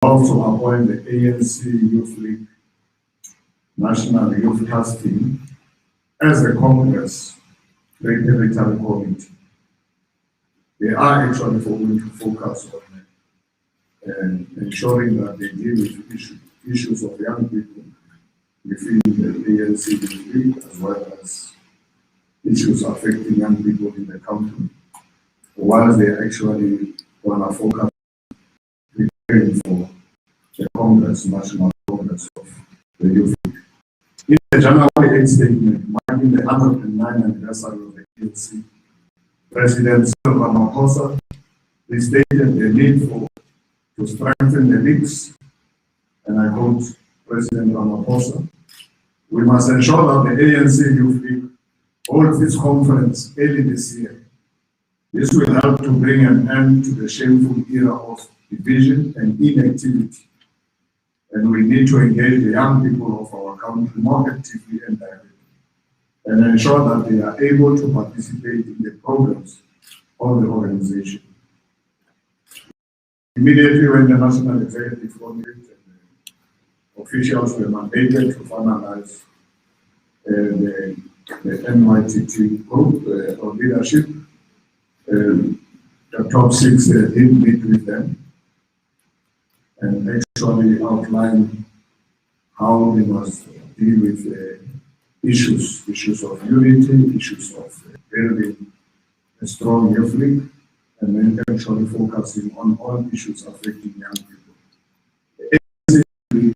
also appoint the ANC Youth League National Youth Task Team as the Congress Regulatory Committee. They are actually going to focus on ensuring that they deal with issues of young people within the ANC Youth League, as well as issues affecting young people in the country, while they actually want to focus on preparing for the Congress, National Congress of the Youth League. In the January 8 statement, marking the 109th anniversary of the ANC, President Ramaphosa stated the need to strengthen the links, and I quote President Ramaphosa, "We must ensure that the ANC Youth League holds its conference early this year. This will help to bring an end to the shameful era of division and inactivity, and we need to engage the young people of our country more actively and directly, and ensure that they are able to participate in the programs of the organization." Immediately when the National Executive Committee and officials were mandated to finalize the NYTT group or leadership, the top 6 did meet with them and actually outline how they must deal with issues of unity, issues of building a strong youth league, and then actually focusing on all issues affecting young people. The ANC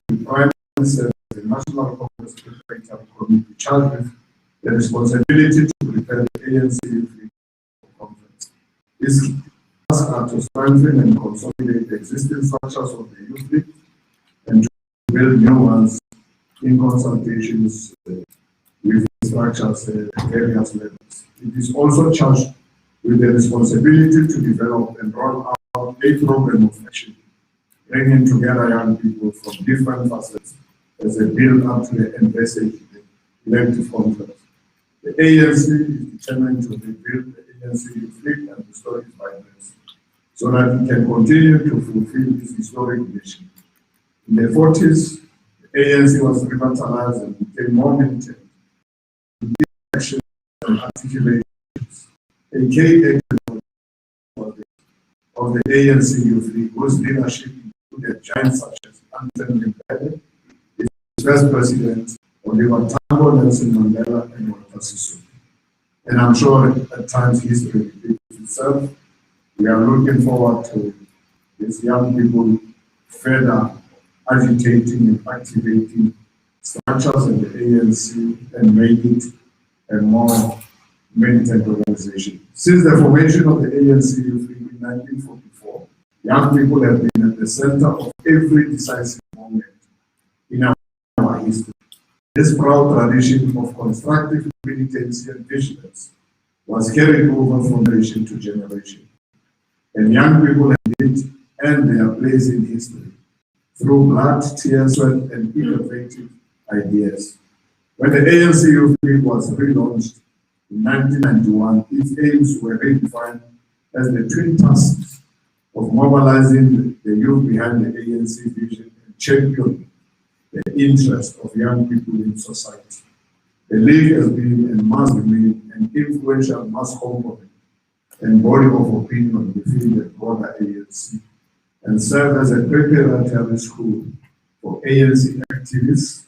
the Prime Minister, the National Congress Preparatory Committee, charged with the responsibility to prepare the ANC Youth League Conference. This tasks are to strengthen and consolidate the existing structures of the Youth League and to build new ones in consultations with structures at various levels. It is also charged with the responsibility to develop and roll out a program of action, bringing together young people from different facets as a build up to the envisaged elective conference. The ANC is determined to rebuild the ANC Youth League and restore its vibrancy so that it can continue to fulfill its historic mission. In the 40s, the ANC was revitalized and became more militant. Action and articulations. A key action of the ANC Youth League, whose leadership included giants such as Anthony Mbele, its first president, Oliver Tambo, Nelson Mandela, and Walter Sisulu. And I'm sure at times history repeats itself. We are looking forward to these young people further agitating and activating structures in the ANC and make it a more militant organization. Since the formation of the ANC Youth League in 1944, young people have been at the center of every decisive moment in our history. This proud tradition of constructive militancy and vigilance was carried over from generation to generation. And young people have lived and their place in history through blood, tears, sweat, and innovative ideas. When the ANC Youth League was relaunched in 1991, its aims were redefined as the twin tasks of mobilizing the youth behind the ANC vision and championing the interest of young people in society. The League has been and must remain an influential mass component and body of opinion within the broader ANC and serve as a preparatory school for ANC activists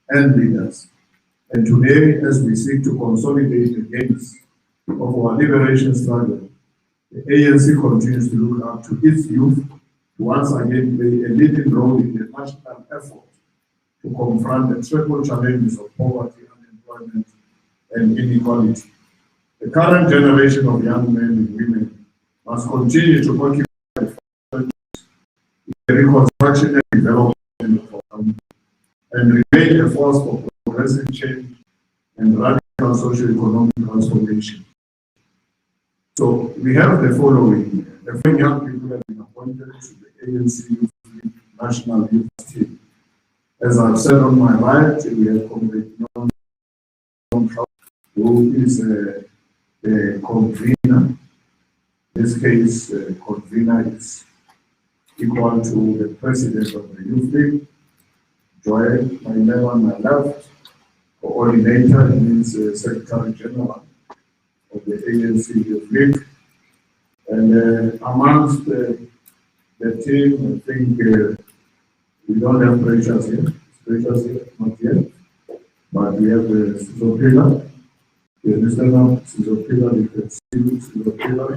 and leaders. And today, as we seek to consolidate the gains of our liberation struggle, the ANC continues to look up to its youth to once again play a leading role in the national effort to confront the triple challenges of poverty, unemployment, and inequality. The current generation of young men and women must continue to occupy the reconstruction and development of our country and remain a force for progressive change and radical socio-economic transformation. So we have the following. The following young people have been appointed to the ANC Youth League National Youth Team. As I've said on my right, we have Comrade Nonceba, who is the convener. In this case, convener is equal to the president of the youth league. Joy, Maimela on my left. Co-ordinator means Secretary General of the ANC Youth League. And amongst the team, I think we don't have pressures here. Pressures here, not yet. But we have the Sizopila. The listener, Sizopila, you can see Sizopila.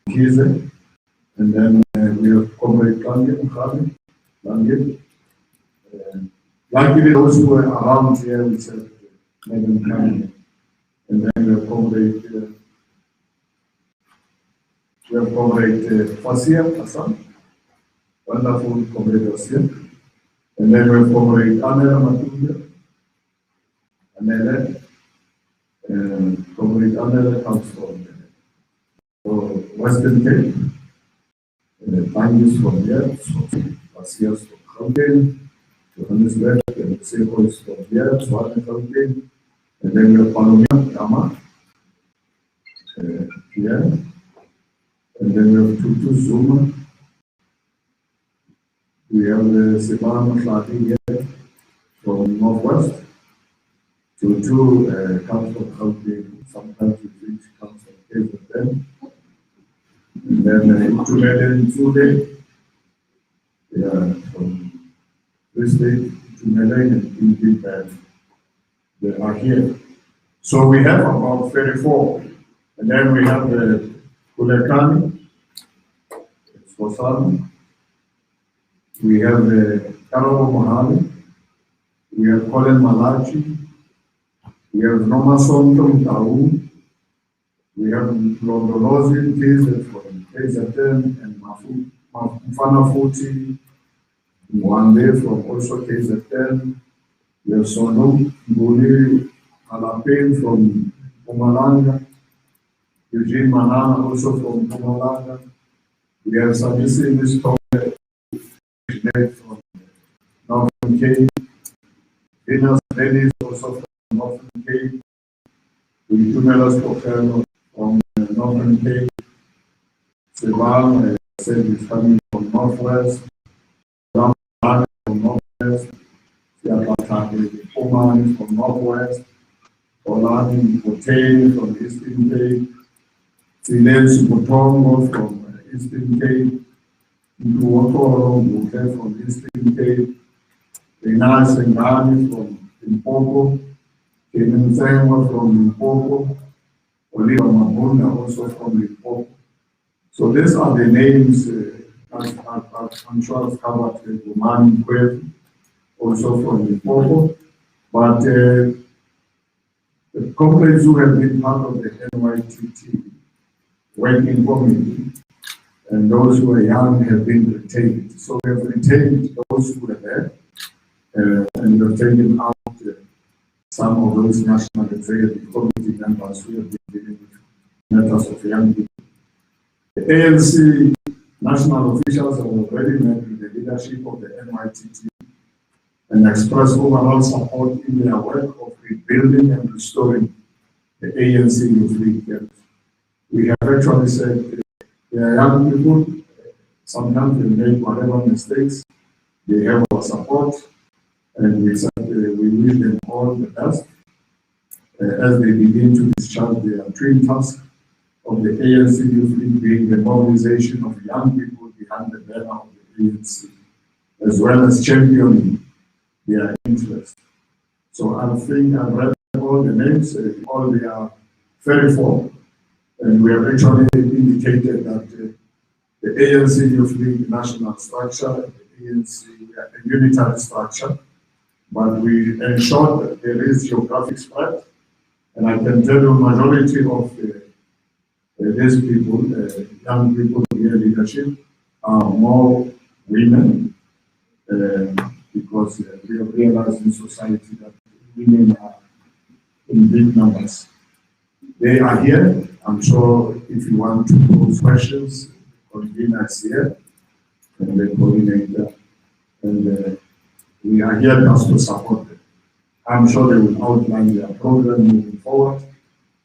Kize. And then we have Comrade Mhlauli. Luckily, those who were around here, we said, let them come in. And then we have Comrade Fasia Hassan, wonderful Comrade Fasia. And then we have Comrade Anela Matuya, and Comrade Anela comes from Western Cape. Thank from here, Fasia's from Gauteng, Johannesburg, and Sebo is from here, Swartland Gauteng, and then we have Palomia Yama here, and then we have Tutu Zuma. We have Mhlauli here from Northwest. Tutu comes from Gauteng, sometimes we think she comes from KZN. And then Tumele from this state, Tumele and Pinky, they are here. So we have about 34. And then we have the Kulekani, Sosana. We have the Karabo Mahali. We have Colin Malachi. We have Noma Sonto Tau. We have Londolozi, from KZN, and Mfana Futi, Mwande from also KZN. We have Sonu Mbuli Alapen from Mpumalanga. Eugene Manana also from Mpumalanga. We have Sabisi Mistore from Northern Cape. Venus Dennis also from Northern Cape. We have Tumelas Kokano from Northern Cape. Sevan said is coming from Northwest. Ram from Northwest. Siapatani Oman from Northwest. Olani Poteni from Eastern Cape. Silen Supotongo from Eastern Cape. Nduokoro Mute from Eastern Cape. Renal Sengani from Limpopo. Kenan Zengwa from Limpopo. Oliver Mabunda also from Limpopo. So these are the names I'm sure I've covered Gumani Kwev, also from Limpopo. But the comrades who have been part of the NYTT working committee and those who are young have been retained. So we have retained those who were there and we have taken out some of those national executive committee members who have been dealing with matters of young people. The ANC national officials have already met with the leadership of the NYTT and expressed overall support in their work of rebuilding and restoring the ANC Youth League. We have actually said they are young people, sometimes they make whatever mistakes, they have our support, and we said we wish them all the best as they begin to discharge their twin task of the ANC Youth League being the mobilization of young people behind the banner of the ANC, as well as championing their interests. So I think I've read all the names, all they are 34, and we have actually indicated that the ANC Youth League national structure, the ANC, we are a unitary structure, but we ensure that there is geographic spread, and I can tell you majority of these people, young people in their leadership, are more women, because we have realized in society that women are in big numbers. They are here. I'm sure if you want to pose questions, the convener is here, and the coordinator, and we are here just to support them. I'm sure they will outline their program moving forward,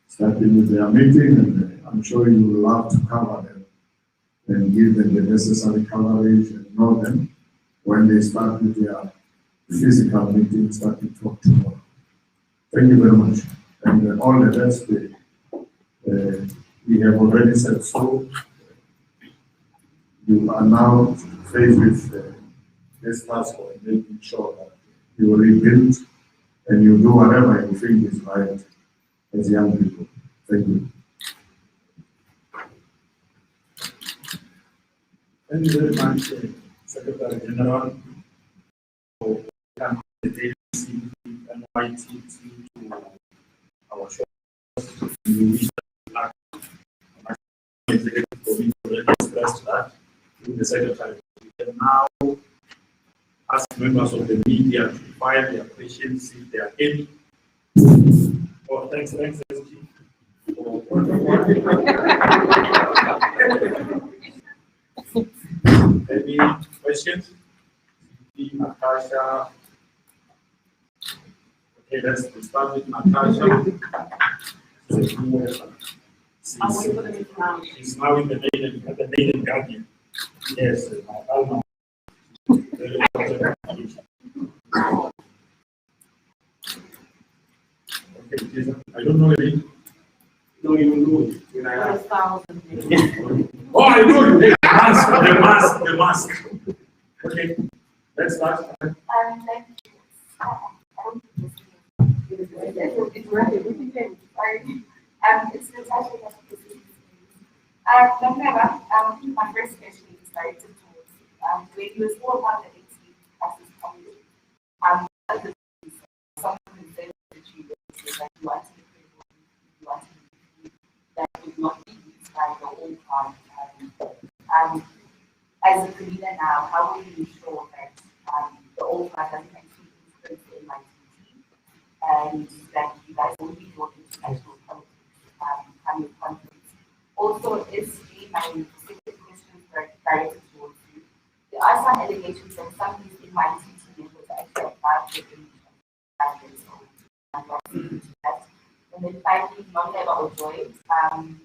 starting with their meeting, and I'm sure you will love to cover them and give them the necessary coverage and know them when they start with their physical meeting, start to talk tomorrow. Thank you very much. And all the rest, we have already said so. You are now faced with this task of making sure that you rebuild and you do whatever you think is right as young people. Thank you. Thank you very much, Secretary General, for the NYTT to our show. We wish that the executive committee already expressed that to the Secretary. We can now ask members of the media to file their questions if there are any. Oh, thanks, SG. Any questions? Natasha. Okay, let's start with Natasha. She's now in the maiden guardian. Yes, Alma. Okay, I don't know any. No, you know it. Oh, I know you. The mask. Okay, let's start. It's Natasha. My first question is directed towards when you were all about the 18 classes coming. Some concerns that you raised that you want to that would not be used by the old part. As a convener now, how will you ensure that the old part doesn't actually influence the NYTT and that you guys will be doing international politics coming conflicts? Also, is my specific questions directed towards you. There are some allegations that some of these NYTT members actually applied for that. And then finally, Nonceba or Joy,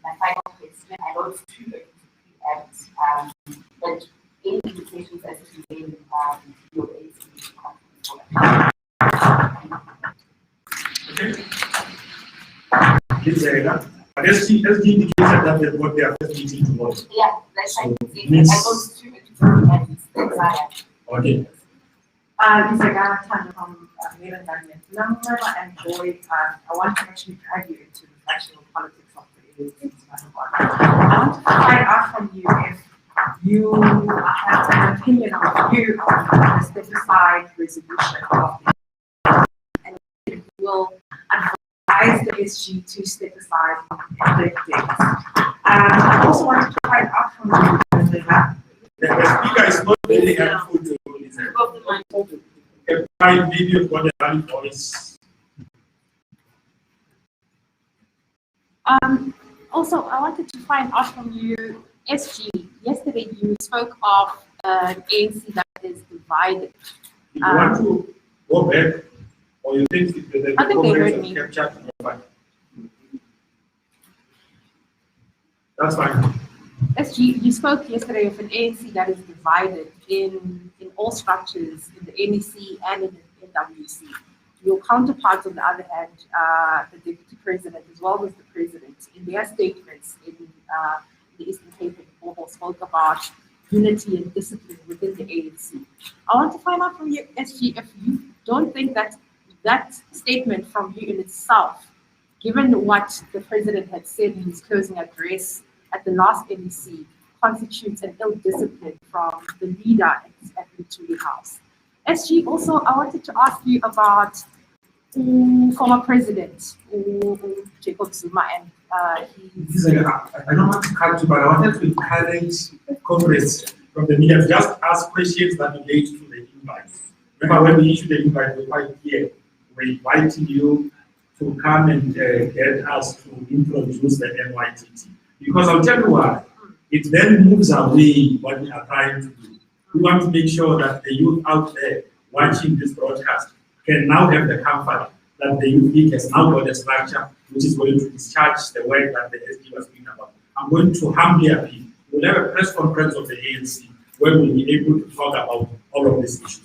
my final question, I know it's too early to preempt, but any implications as to when your ACT conference. Okay. But SG indicated that they got their first meeting tomorrow. Yeah, that's right. So I know it's too early to preempt. Okay. It's a guy from Maimela and Joy. I want to actually drag you into the national politics of the ANC. I want to find out from you if you have an opinion on the specified resolution of the and if you will advise the SG to step aside the dates. I also wanted to find out from you the speaker is not very helpful to maybe you've got a valid voice. Also, I wanted to find out from you, SG. Yesterday, you spoke of an ANC that is divided. You want to go back, or you think the I think they heard me. That's fine. SG, you spoke yesterday of an ANC that is divided in all structures, in the NEC and in the NWC. Your counterparts, on the other hand, the Deputy President as well as the President, in their statements in the Eastern Cape and spoke about unity and discipline within the ANC. I want to find out from you, SG, if you don't think that that statement from you in itself, given what the President had said in his closing address at the last NEC, constitutes an ill discipline from the leader at the Mhlauli House. SG, also, I wanted to ask you about former President Jacob Zuma and I don't want to cut you, but I wanted to encourage comrades from the media to just ask questions that relate to the invite. Remember, when we issued the invite, we were quite clear. We're inviting you to come and get us to introduce the NYTT. Because I'll tell you why. It then moves away what we are trying to do. We want to make sure that the youth out there watching this broadcast can now have the comfort that the youth league has now got a structure which is going to discharge the work that the SG was doing about. I'm going to humbly appeal. we'll have a press conference of the ANC where we'll be able to talk about all of these issues.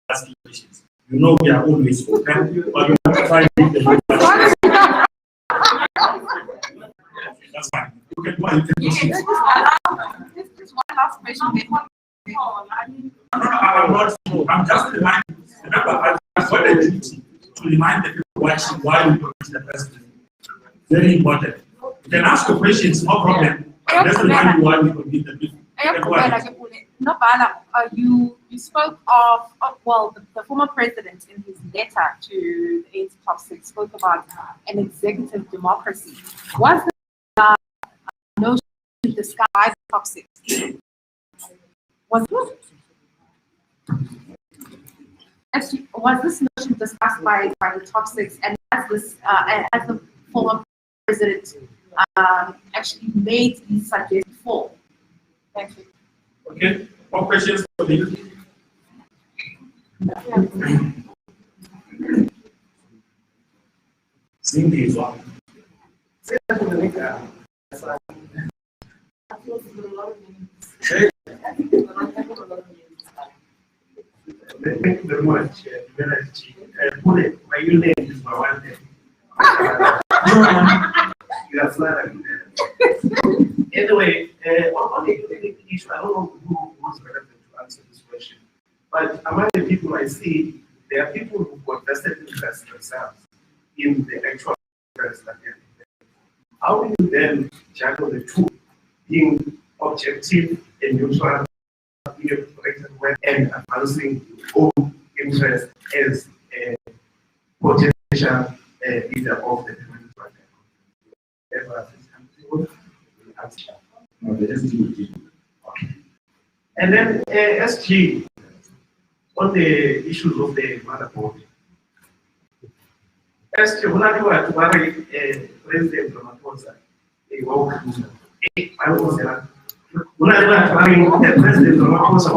Asking questions. You know we are always open, but we want to try to make the that's fine. You can go and Just one last question. I'm not sure. I'm just reminding. Remember, I've got a duty to remind the people watching why we produce the president. Very important. You can ask your questions, no problem. Let's remind you why we produce the people. You spoke of well, the former president in his letter to the ANC Top 6 spoke about an executive democracy. Was the notion to disguise Top 6? Was this notion discussed by the Top 6, and as the former president actually made these suggestions before? Thank you. Okay. More questions for the Cindy is one. Thank you very much, my name is Mhlauli. You are flattering. Anyway, on the issue, I don't know who was relevant to answer this question, but among the people I see, there are people who got vested interest themselves in the actual interest that they are in. How do you then juggle the two, being objective and neutral, being a protected web, and advancing own interest as a potential leader of the democratic party? Okay. And then SG, on the issues of the motherboard. SG, when I do President Ramaphosa, I was when I the President Ramaphosa,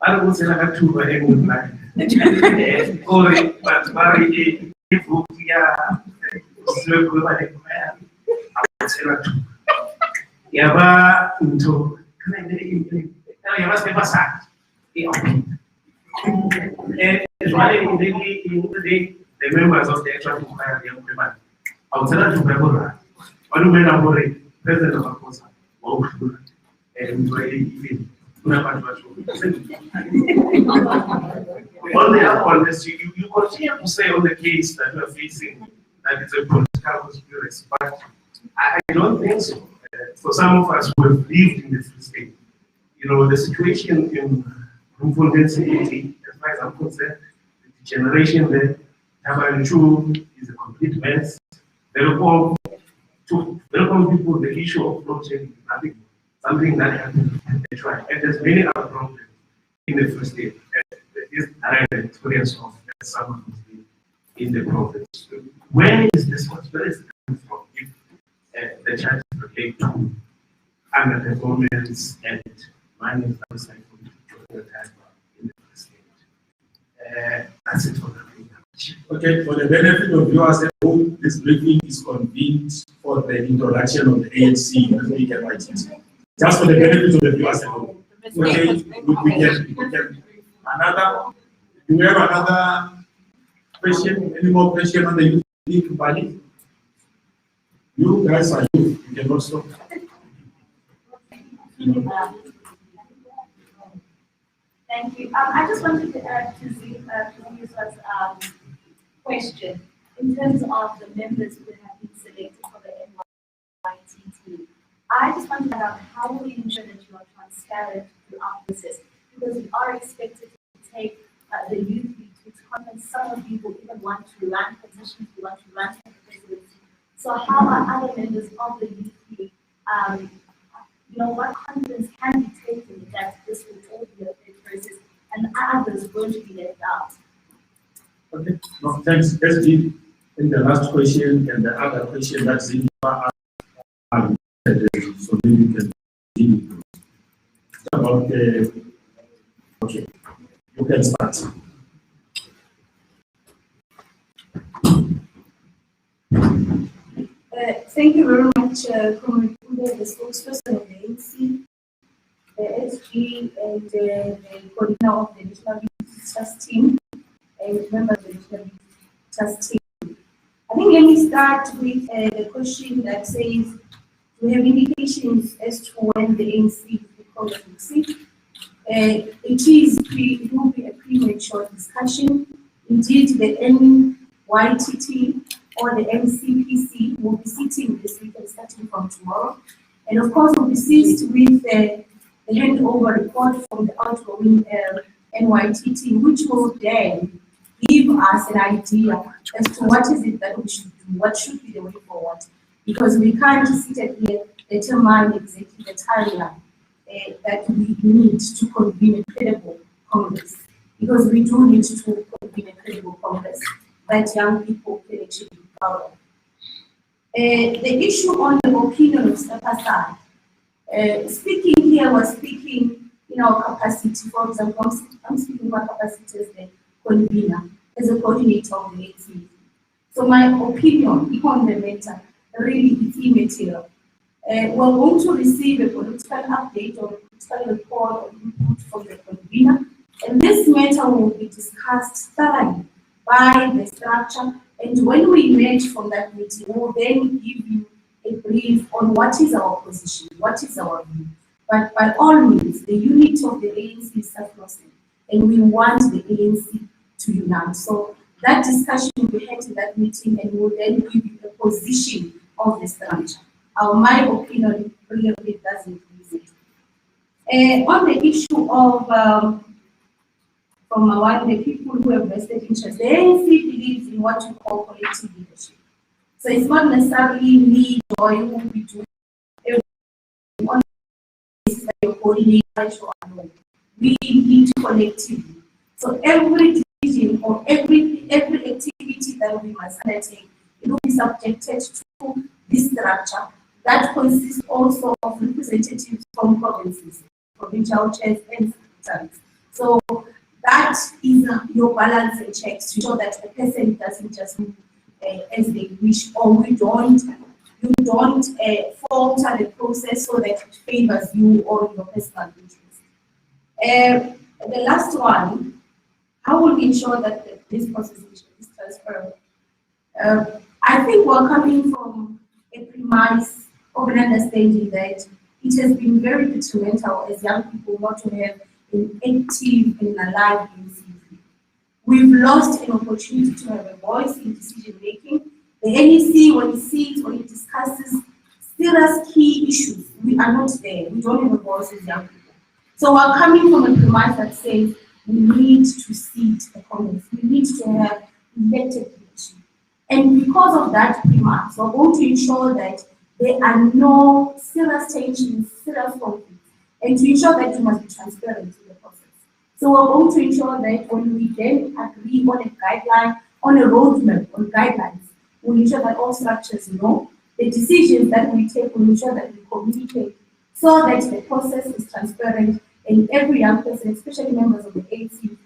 I was in a two by any line. Or but very Yaba into Yaba Sebasa. The members of the actual choir, the young women, outside of Pebora, one man of President of Akosa, and even on the other one, you continue to say on the case that you are facing that it's a political conspiracy, but I don't think so. For some of us who have lived in the Free State, you know, the situation in Rumfontein City, as far as I'm concerned, the degeneration there, Tabaranchu is a complete mess. Welcome people, the issue of blockchain is something that happened and they try. And there's many other problems in the Free State. This direct experience of someone who's been in the province. Where is this conspiracy coming from? If the charges relate to underperformance and money outside from the time in the Free State. That's it for the Okay, for the benefit of viewers at home, this briefing is convened for the introduction of the ANC. Just for the benefit of the viewers at home. Okay, we can. Another, do we have another question? Any more question on the youth body? You guys are youth, you can also. Thank you. I just wanted to add to Ziva's question in terms of the members who have been selected for the NYTT. I just wanted to know how will you ensure that you are transparent throughout the process, because we are expected to take the youth lead to conference. Some of you will even want to run positions, you want to run for the presidency. So how are other members of the youth league, what confidence can be taken that this will all be a fair process and others won't be left out? Okay, no, thanks. SG, in the last question and the other question that Ziva asked, so maybe you can continue. About the, okay, you can start. Thank you very much, Comrade, ANC, the SG, and the coordinator of the National Youth Trust Team, and members of the National Youth Trust Team. I think let me start with the question that says, we have indications as to when the ANC will become a seat. It will be a premature discussion. Indeed, the NYTT or the MCPC will be sitting this weekend starting from tomorrow. And of course, we'll be seized with the handover report from the outgoing NYTT, which will then give us an idea as to what is it that we should do, what should be the way forward. Because we can't sit at here determine exactly the timeline that we need to convene a credible Congress. Because we do need to convene a credible Congress that young people can actually be proud of. The issue on the opinion of step aside, speaking here was speaking in our capacity. For example, I'm speaking about capacity as the convener, as a coordinator of the ANC. So my opinion on the matter really is immaterial. We're going to receive a political update or a political report or input from the convener, and this matter will be discussed thoroughly by the structure. And when we emerge from that meeting, we'll then give you a brief on what is our position, what is our view. But by all means, the unity of the ANC is sacrosanct, and we want the ANC to unite. So that discussion will be held in that meeting, and we'll then give you the position of the structure. My opinion really doesn't use it. On the issue of from one of the people who have vested interest, the ANC believes in what we call collective leadership. So it's not necessarily me or you will be doing everything on the basis that you're coordinating or alone. We lead collectively. So every decision or every activity that we must undertake, it will be subjected to this structure that consists also of representatives from provinces, provincial chairs and secretaries. So that is your balance and checks to ensure that the person doesn't just move as they wish, or you don't falter the process so that it favors you or your personal interest. The last one, how will we ensure that this process is transparent? I think we're coming from a premise of an understanding that it has been very detrimental as young people not to have an active and alive ANC. We've lost an opportunity to have a voice in decision making. The NEC, when it sits, when it discusses serious key issues, we are not there. We don't have a voice as young people. So we're coming from a premise that says we need to seat a Congress. We need to have elected leadership. And because of that premise, we're going to ensure that there are no serious tensions, serious conflicts, and to ensure that you must be transparent in the process. So we're going to ensure that when we then agree on a guideline, on a roadmap, on guidelines, we'll ensure that all structures know the decisions that we take, we'll ensure that we communicate so that the process is transparent and every young person, especially members of the ANC,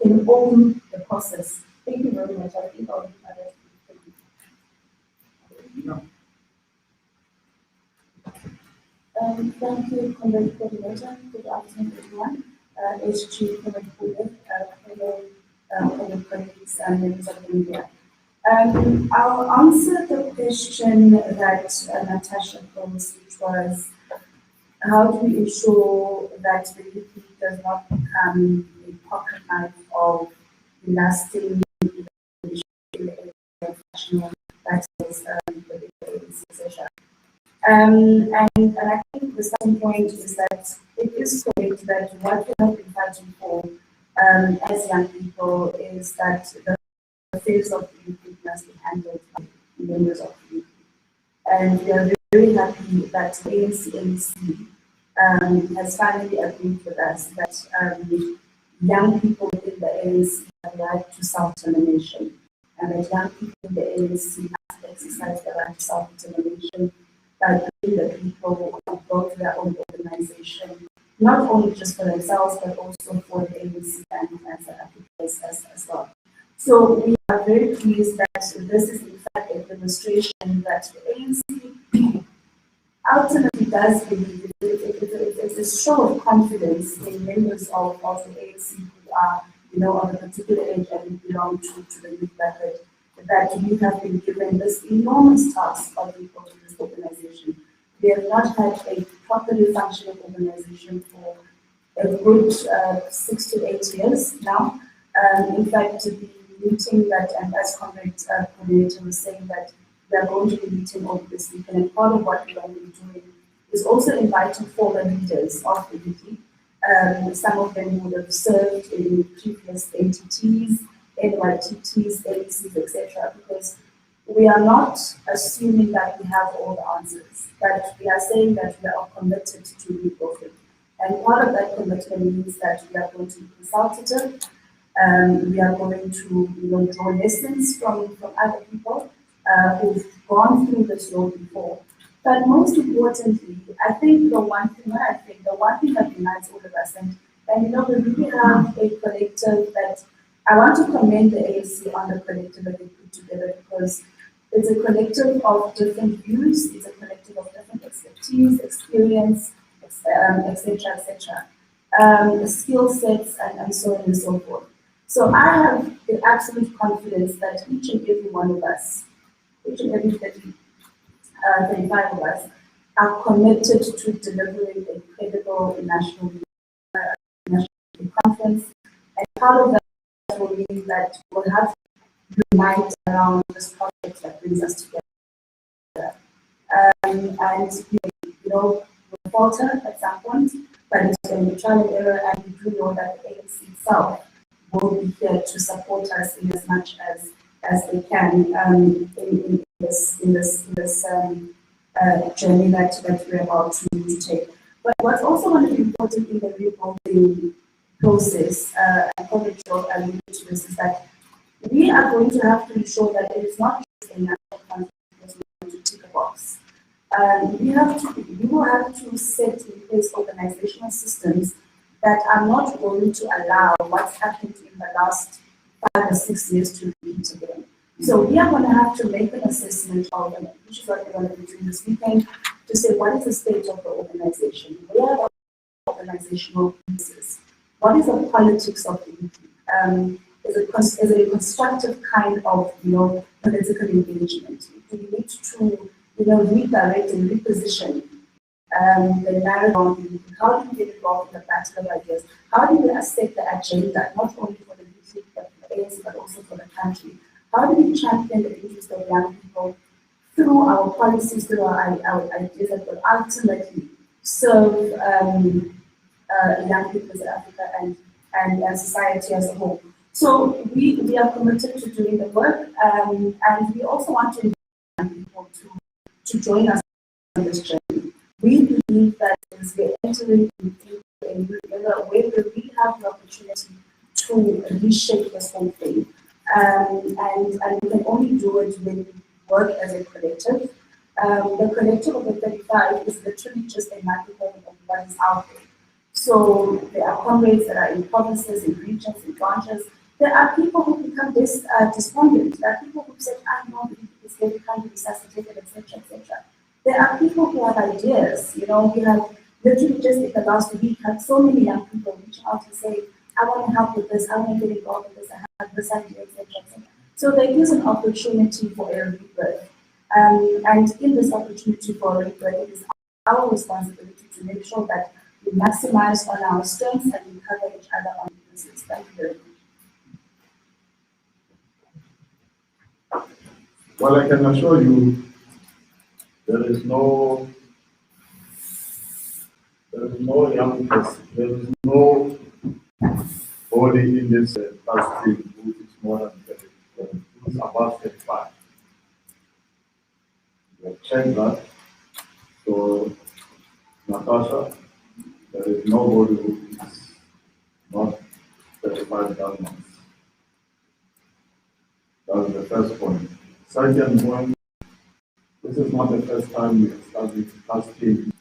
can own the process. Thank you very much. I think I'll leave that. Thank you, Comrade Coordinator. Good afternoon, everyone. SG, Comrade Coordinator, fellow colleagues and members of the media. I'll answer the question that Natasha posed, which was, how do we ensure that the UP does not become a pocket knife of lasting national battles with the succession? And I think the second point is that it is correct that what we have been fighting for as young people is that the affairs of the youth must be handled by members of the youth. And we are very happy that the ANCYL has finally agreed with us that young people in the ANC have the right to self-determination, and that young people in the ANC have to exercise the right to self-determination by bringing the people who build their own organization, not only just for themselves, but also for the ANC and South Africa as well. So we are very pleased that this is in fact a demonstration that the ANC ultimately does believe in the show of confidence in members of the ANC who are, of a particular age and belong to the youth bracket, that we have been given this enormous task of rebuilding this organization. We have not had a properly functioning organization for a good 6 to 8 years now. In fact, the meeting that, and as Comrade coordinator was saying, that we are going to be meeting over this weekend, and part of what we are going to be doing is also inviting former leaders of the UT. Some of them would have served in previous ATTs, NYTTs, ABCs, etc. Because we are not assuming that we have all the answers, but we are saying that we are committed to rebuilding. And part of that commitment means that we are going to be consultative. We are going to draw lessons from other people who've gone through this road before. But most importantly, I think the one thing that unites all of us, and we really have a collective that I want to commend the ANC on the collective that they put together, because it's a collective of different views, it's a collective of different expertise, experience, etc., skill sets, and so on and so forth. So I have the absolute confidence that each and every one of us, each and every 35 of us, are committed to delivering a credible national conference. And part of that will mean that we'll have to unite around this project that brings us together. And we'll falter at some point, but it's going to be trial and error, and we do know that the ANC itself will be here to support us in as much as they can in this journey that we're about to take. But what's also going to be important in the rebuilding process, and Comrade alluded to this, is that we are going to have to ensure that it is not just a national conference to tick a box. We will have to set in place organizational systems that are not going to allow what's happened in the last 5 or 6 years to repeat again. So we are going to have to make an assessment of, which is what we're going to be doing this weekend, to say what is the state of the organization, where are the organizational pieces, what is the politics of the UP, is it a constructive kind of political engagement? Do we need to redirect and reposition the narrative on the UP? How do we get involved in the battle of ideas? How do we set the agenda, not only for the UP, but for the ANC, but also for the country? How do we champion the interests of young people through our policies, through our ideas that will ultimately serve young people in Africa and society as a whole? So we are committed to doing the work, and we also want to invite young people to join us on this journey. We believe that as we're entering into a new era where we really have the opportunity to reshape this whole thing. And we can only do it when we work as a collective. The collective of the 35 is literally just a microcosm of what is out there. So there are comrades that are in provinces, in regions, in branches. There are people who become despondent. There are people who say, I know this baby can't be resuscitated, etc., etc. There are people who have ideas. We have literally just in the last week had so many young people reach out and say, I want to help with this, I want to get involved with this, I have this idea, etc., etc. So there is an opportunity for a rebirth. And in this opportunity for a rebirth, it is our responsibility to make sure that we maximize on our strengths and we cover each other on weaknesses. Thank you very much. Well, I can assure you there is no young person, there is no body in this country who is more than 30, who is above 35. We have checked that. So, Natasha, there is nobody who is not 35 months. That's the first point. Second point, this is not the first time we established task teams,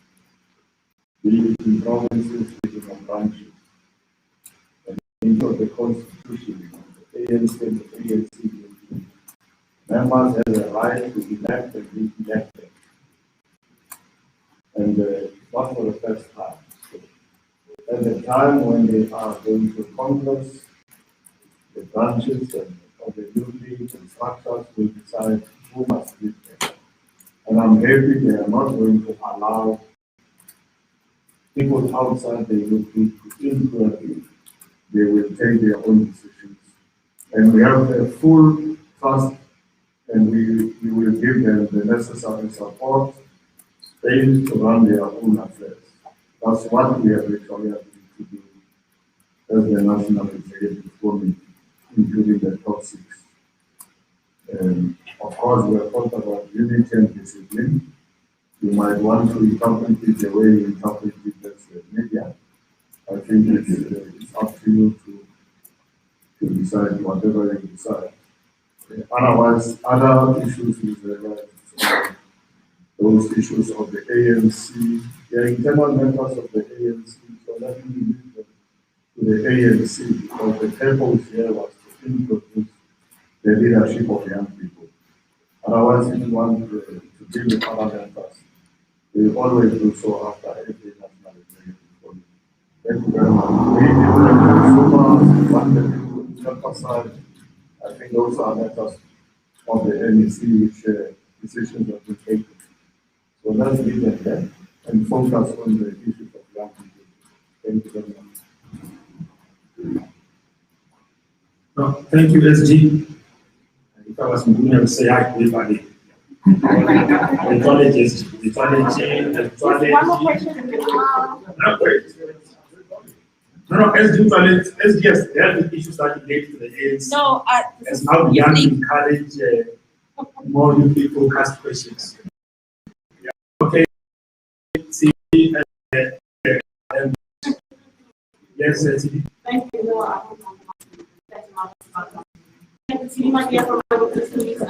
be it in provinces, be it in branches. Of the Constitution, the ANC and the ANC, members have the right to elect and be elected. And not for the first time. So at the time when they are going to Congress, the branches and or the youth leagues and structures will decide who must lead them. And I'm happy they are not going to allow people outside the youth league to influence it. They will take their own decisions. And we have a full trust, and we will give them the necessary support, space to run their own affairs. That's what we have actually agreed to do as the National Executive Committee, including the top 6. Of course, we have talked about unity and discipline. You might want to interpret it the way you interpret it as media. I think it's up to you to decide whatever you decide. Otherwise, other issues with those issues of the ANC, the internal members of the ANC, so let me leave them to the ANC, because the purpose here was to introduce the leadership of young people. Otherwise, if you want to deal with other members, we always do so after every national executive committee. Thank you very much. We want to emphasize, I think those are matters of the NEC which decisions have been taken. So let's leave them there and focus on the issues of young people. Thank you very much. No, thank you, SG. If I was Muguni, I would say hi to everybody. The toilet. One more question. No, wait. No, SG, yes, there are the issues that relate to the AIDS. No, As now we have to encourage more new people to ask questions. Yeah. Okay. See, yes, SG. Thank you. Thank you, my dear, for my listeners.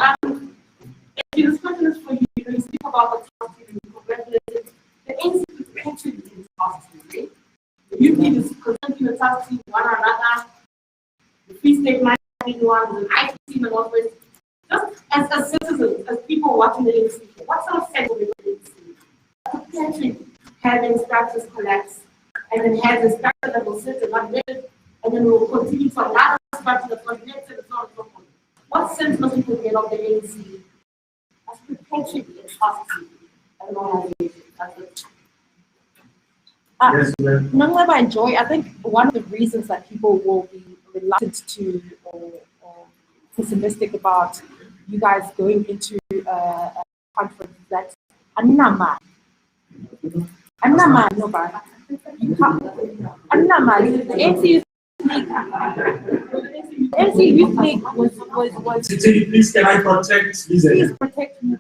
This question is for you. You speak about the task team and congratulations. The NC actually is task team, right? The UP is presenting the task team one another. The Free State Management one, the IT team, and all this. Just as citizens, as people watching the NC, what sort of sense of the NC? Potentially having structures collapse, and then have the structure that will sit and not build, and then we'll continue to another structure that's not connected, and so on and so forth. What sense does people get of the ANC as potentially a task team as an organization? That's it. Nonceba and Joy, I think one of the reasons that people will be reluctant to or pessimistic about you guys going into a conference is that Annama, nobody. You can't. Annama, the ANC Youth League was. Please, can I protect Lisa? Please protect me.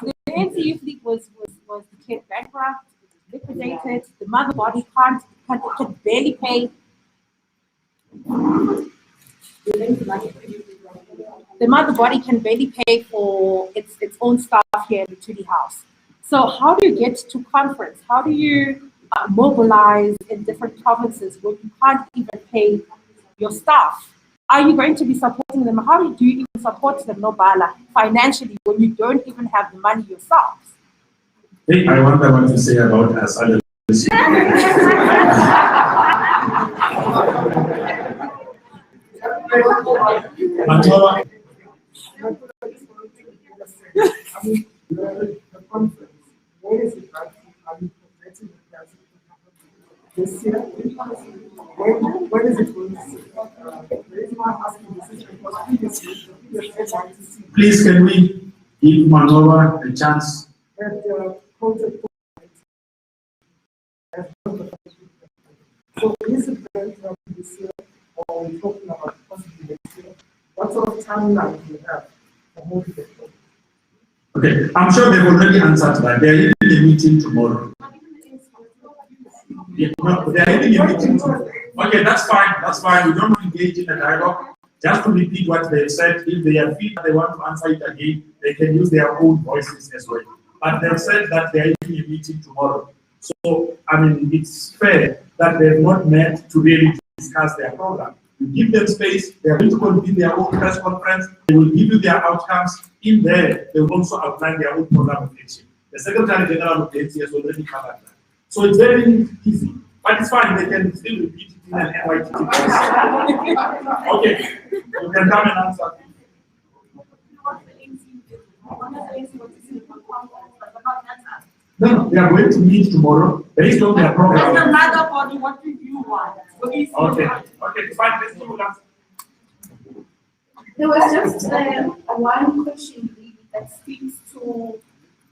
The ANC Youth League was declared bankrupt, liquidated. The mother body can barely pay. The mother body can barely pay for its own staff here in the Tuli House. So how do you get to conference? How do you mobilize in different provinces when you can't even pay your staff? Are you going to be supporting them? How do you even support them, Nobala, financially when you don't even have the money yourselves? Hey, I want to say about us. Where is it that are you projecting the price this year? When is it going to see? The reason why I'm asking this is because previously, please, can we give Manova a chance? And project. So is it going to happen this year, or are we talking about possibly next year? What sort of timeline do you have for moving the project? Okay, I'm sure they've already answered that. They're having a meeting tomorrow. Yeah, no, they're having a meeting tomorrow. Okay, that's fine. That's fine. We don't engage in a dialogue. Just to repeat what they've said, if they have feel that they want to answer it again, they can use their own voices as well. But they've said that they're having a meeting tomorrow. So, I mean, it's fair that they've not met to really discuss their program. You give them space, they're going to convene their own press conference, they will give you their outcomes. In there, they will also outline their own program of action. The Secretary General of the ANC has already covered that. So it's very easy. But it's fine, they can still repeat it in an NYTT voice. Okay, you can come and answer. No, they are going to meet tomorrow based on their program. That's another body. What do you want? Okay, it's fine. Let's do that. There was just one question really that speaks to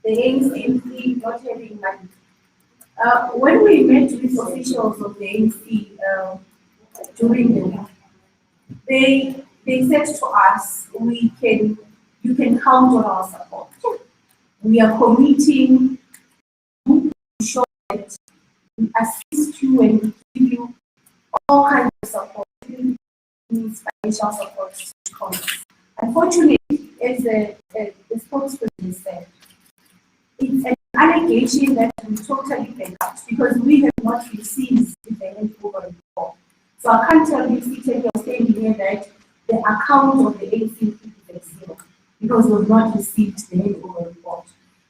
the ANC not having money. When we met with officials of the ANC during the week, they said to us, you can count on our support. We are committing to show that we assist you and we give you all kinds of support, including financial support to Congress. Unfortunately, as the spokesperson said, it's an allegation that we totally back up because we have not received the handover report. So I can't tell you, sitting here saying here that the account of the ANC is zero because we've not received the handover report.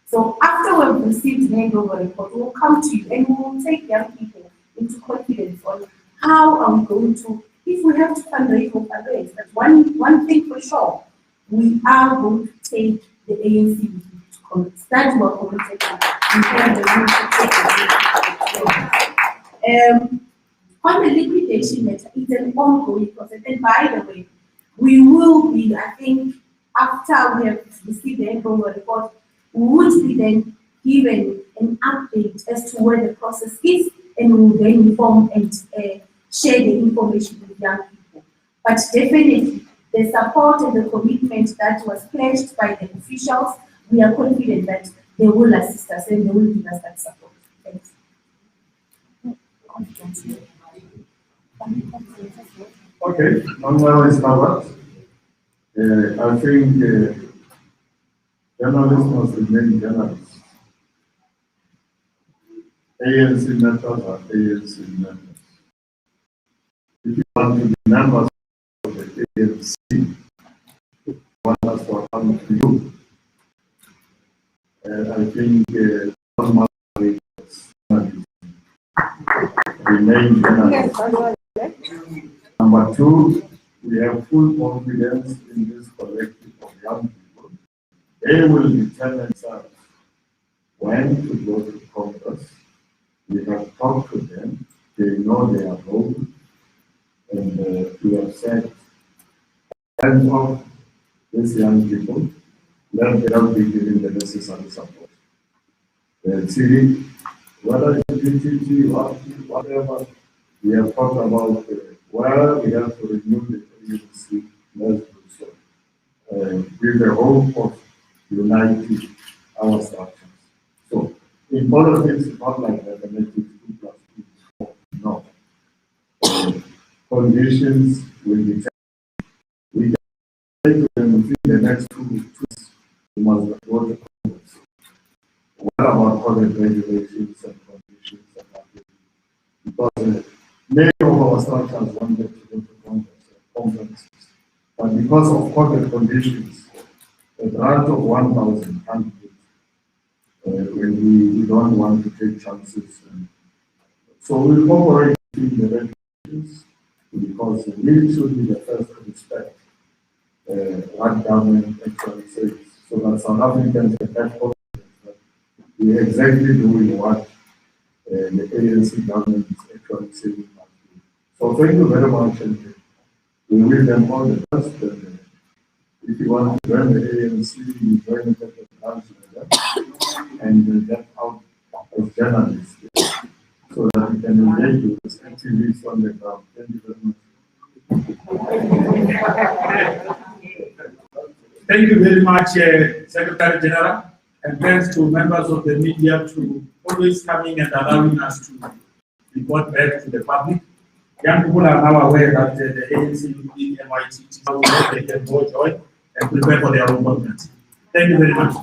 So after we've received the handover report, we'll come to you and we will take young people into confidence on how are we going to, if we have to fundraise, we'll fundraise. But one thing for sure, we are going to take the ANC to Congress. That's what we're going to take. On the liquidation matter, it's an ongoing process. And by the way, we will be, I think, after we have received the handover report, we would be then given an update as to where the process is, and we will then inform and share the information with young people. But definitely, the support and the commitment that was pledged by the officials, we are confident that they will assist us and they will give us that support. Thanks. Okay, Maimela is covered. I think journalists must remain journalists. ANC members are ANC members. If you want to be members of the ANC, one has to come to you. I think one must remain journalists. Number two, we have full confidence in this collective of young people. They will determine themselves when to go to Congress. We have talked to them. They know their role. And we have said, hands off these young people, let them be given the necessary support. See, whether it's PTT or whatever, we have talked about where we have to renew the agency, let's do so. With the hope of uniting our structures. So, in politics, it's not like mathematics 2 plus 2 is 4. No. Conditions will be changed. We can say to them within the next 2 weeks, we must go to Congress. What about other regulations and conditions and because many of our structures wanted to go to conferences, but because of COVID conditions, a grant of 1,000 can't do it. When we don't want to take chances. So we operate in the regulations because we should be the first to respect what government actually says. So that South Africans can have confidence that we are exactly doing what the ANC government is actually saying. So thank you very much, and we wish them all the best. And if you want to join the ANC, you join the council and get out as journalists so that we can engage with the activists on the ground. Thank you very much. Thank you very much, Secretary General, and thanks to members of the media to always coming and allowing us to report back to the public. Young people are now aware that the ANC in NYTT, they can go join and prepare for their own government. Thank you very much.